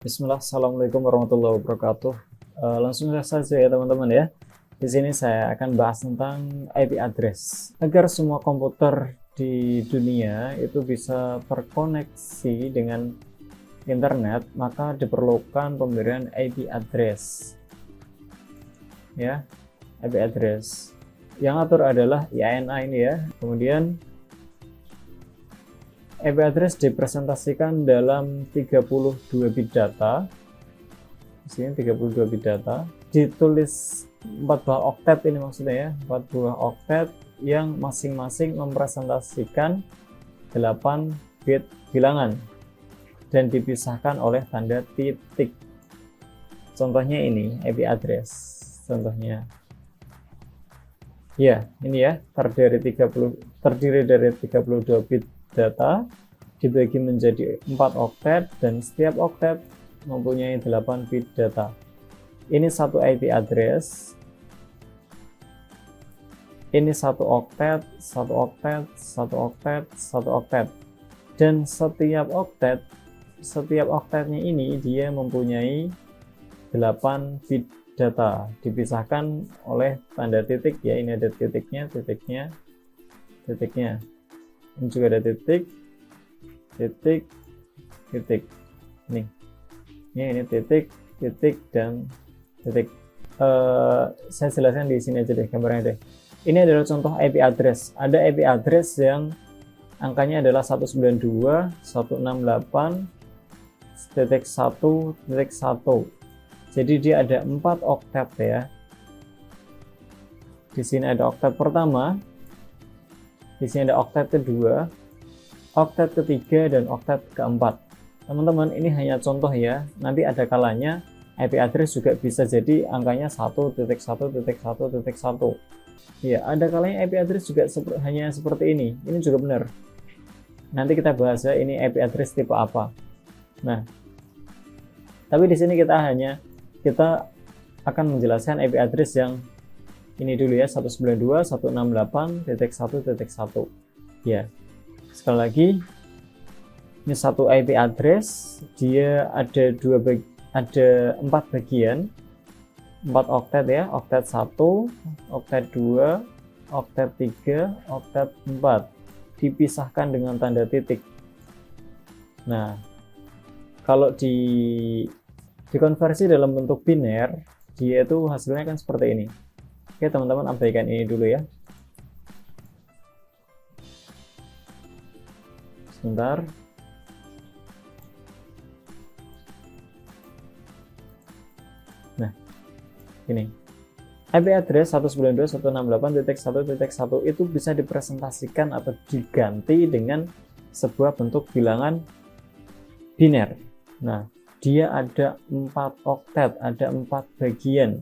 Bismillah, Assalamualaikum warahmatullahi wabarakatuh. Langsung saja ya teman-teman ya. Di sini saya akan bahas tentang IP address. Agar semua komputer di dunia itu bisa terkoneksi dengan internet, maka diperlukan pemberian IP address. Ya, IP address. Yang atur adalah IANA ini ya. Kemudian IP address dipresentasikan dalam 32 bit data. Di sini 32 bit data. Ditulis 4 buah oktet ini maksudnya ya, 4 buah oktet yang masing-masing mempresentasikan 8 bit bilangan dan dipisahkan oleh tanda titik. Contohnya ini IP address. Contohnya. Ya, ini ya, terdiri dari 32 bit data dibagi menjadi 4 oktet dan setiap oktet mempunyai 8 bit data. Ini satu IP address. Ini satu oktet, satu oktet, satu oktet, satu oktet. Dan setiap oktetnya ini dia mempunyai 8 bit data dipisahkan oleh tanda titik ya. Ini ada titiknya, titiknya, titiknya. Ini juga ada titik, titik, titik. Nih, ini titik, titik, dan titik. Saya jelaskan di sini aja deh gambarnya deh. Ini adalah contoh IP address. Ada IP address yang angkanya adalah 192.168.1.1. Jadi dia ada 4 oktet ya. Di sini ada oktet pertama. Di sini ada oktet kedua, oktet ketiga, dan oktet keempat. Teman-teman, ini hanya contoh ya. Nanti ada kalanya IP address juga bisa jadi angkanya 1.1.1.1. Ya, ada kalanya IP address juga hanya seperti ini. Ini juga benar. Nanti kita bahas ya, ini IP address tipe apa. Nah, tapi di sini kita akan menjelaskan IP address yang ini dulu ya, 192.168.1.1. Ya, sekali lagi, ini satu IP address, dia ada 4 bagian, 4 oktet ya, oktet 1, oktet 2, oktet 3, oktet 4, dipisahkan dengan tanda titik. Nah, kalau dikonversi dalam bentuk biner, dia itu hasilnya kan seperti ini. Oke teman-teman, abaikan ini dulu ya. Sebentar. Nah, ini IP address 192.168.1.1 itu bisa dipresentasikan atau diganti dengan sebuah bentuk bilangan biner. Nah, dia ada 4 oktet, ada 4 bagian.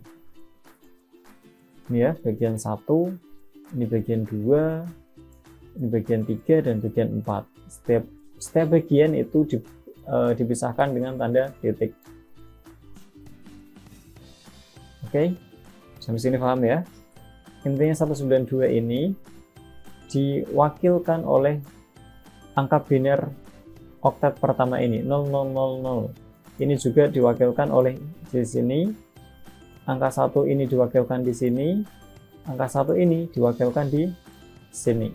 Ini ya, bagian 1, ini bagian 2, ini bagian 3, dan bagian 4. Setiap bagian itu dipisahkan dengan tanda titik. Oke, sampai sini paham ya? Intinya 192 ini diwakilkan oleh angka biner oktet pertama ini, 0000. Ini juga diwakilkan oleh di sini. Angka 1 ini diwakilkan di sini, angka 1 ini diwakilkan di sini.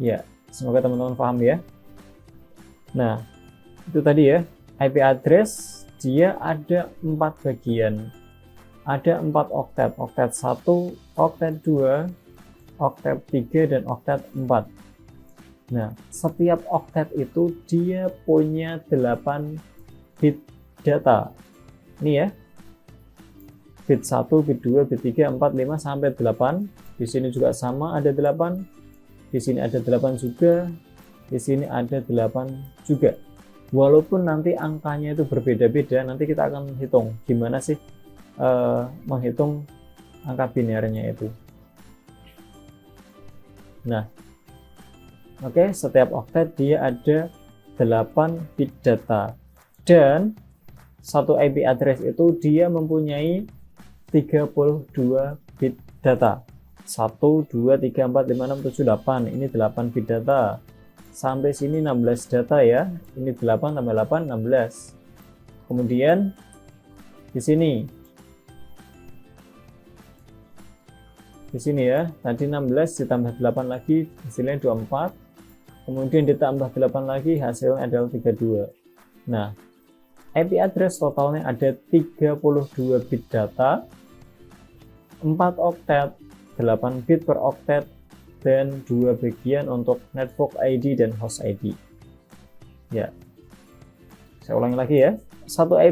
Ya, semoga teman-teman paham ya. Nah, itu tadi ya, IP address dia ada 4 bagian. Ada 4 oktet, oktet 1, oktet 2, oktet 3, dan oktet 4. Nah, setiap oktet itu dia punya 8 bit data. Ini ya. Bit 1, bit 2, bit 3, 4, 5, sampai 8. Di sini juga sama, ada 8. Di sini ada 8 juga. Di sini ada 8 juga. Walaupun nanti angkanya itu berbeda-beda, nanti kita akan hitung gimana sih menghitung angka binernya itu. Nah, oke, setiap oktet dia ada 8 bit data. Dan satu IP address itu dia mempunyai 32 bit data. 1, 2, 3, 4, 5, 6, 7, 8. Ini 8 bit data. Sampai sini 16 data ya. Ini 8 tambah 8, 16. kemudian di sini ya, tadi 16 ditambah 8 lagi hasilnya 24, kemudian ditambah 8 lagi hasilnya adalah 32. Nah, IP address totalnya ada 32 bit data, 4 oktet, 8 bit per oktet, dan 2 bagian untuk network ID dan host ID. Ya, saya ulangi lagi ya. Satu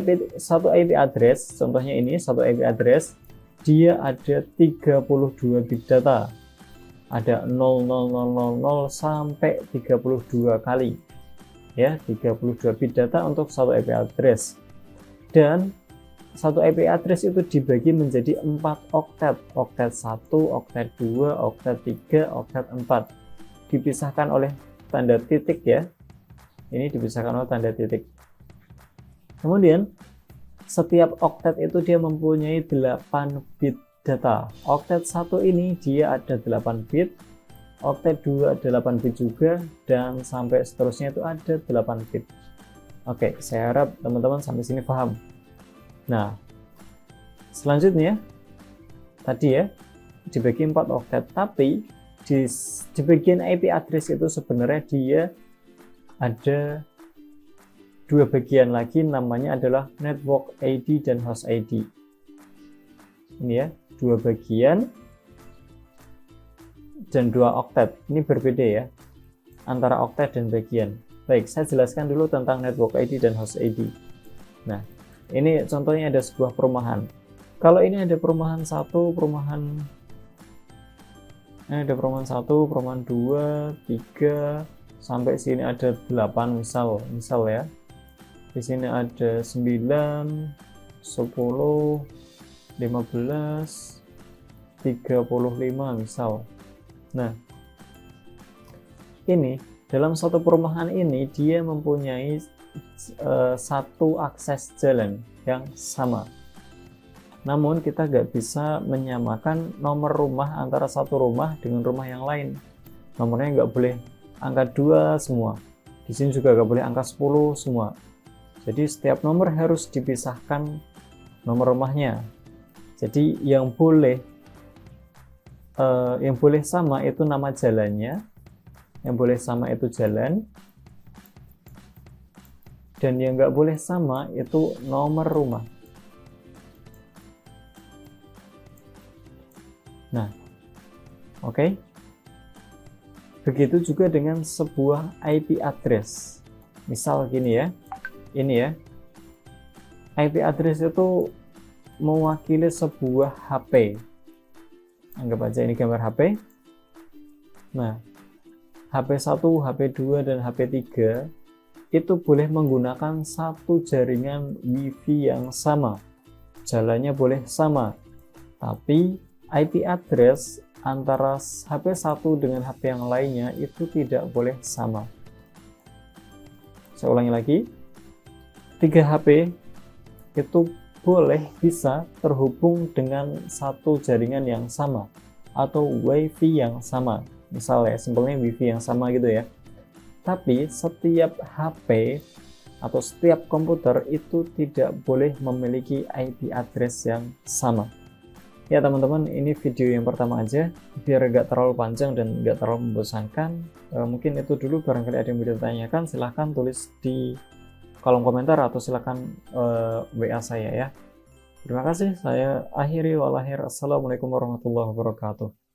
IP address, contohnya ini satu IP address, dia ada 32 bit data. Ada 00000 sampai 32 kali. Ya, 32 bit data untuk satu IP address. Dan satu IP address itu dibagi menjadi 4 oktet. Oktet 1, oktet 2, oktet 3, oktet 4. Dipisahkan oleh tanda titik ya. Ini dipisahkan oleh tanda titik. Kemudian setiap oktet itu dia mempunyai 8 bit data. Oktet 1 ini dia ada 8 bit, oktet 2 ada 8 bit juga, dan sampai seterusnya itu ada 8 bit. Oke, saya harap teman-teman sampai sini paham. Nah, selanjutnya tadi ya dibagi 4 oktet, tapi di bagian IP address itu sebenarnya dia ada 2 bagian lagi, namanya adalah network ID dan host ID. Ini ya, 2 bagian dan 2 oktet. Ini berbeda ya antara oktet dan bagian. Baik, saya jelaskan dulu tentang network ID dan host ID. Nah, ini contohnya ada sebuah perumahan. Kalau ini ada perumahan 1, perumahan 1, perumahan 2, 3, sampai sini ada 8 misal ya. Di sini ada 9, 10, 15, 35 misal. Nah, ini dalam satu perumahan ini dia mempunyai satu akses jalan yang sama. Namun kita nggak bisa menyamakan nomor rumah antara satu rumah dengan rumah yang lain. Nomornya nggak boleh angka 2 semua. Di sini juga nggak boleh angka 10 semua. Jadi setiap nomor harus dipisahkan nomor rumahnya. Jadi yang boleh sama itu nama jalannya, yang boleh sama itu jalan, dan yang nggak boleh sama itu nomor rumah. Nah, oke. Begitu juga dengan sebuah IP address. Misal gini ya, ini ya. IP address itu mewakili sebuah HP. Anggap aja ini gambar HP. Nah, HP 1, HP 2, dan HP 3 itu boleh menggunakan satu jaringan WiFi yang sama. Jalannya boleh sama. Tapi IP address antara HP 1 dengan HP yang lainnya itu tidak boleh sama. Saya ulangi lagi. 3 HP itu bisa terhubung dengan satu jaringan yang sama atau WiFi yang sama. Misalnya simpelnya WiFi yang sama gitu ya. Tapi setiap HP atau setiap komputer itu tidak boleh memiliki IP address yang sama. Ya teman-teman, ini video yang pertama aja biar gak terlalu panjang dan gak terlalu membosankan. Mungkin itu dulu, barangkali ada yang bisa ditanyakan silahkan tulis di kolom komentar atau silahkan WA saya ya. Terima kasih, saya akhiri walakhir. Assalamualaikum warahmatullahi wabarakatuh.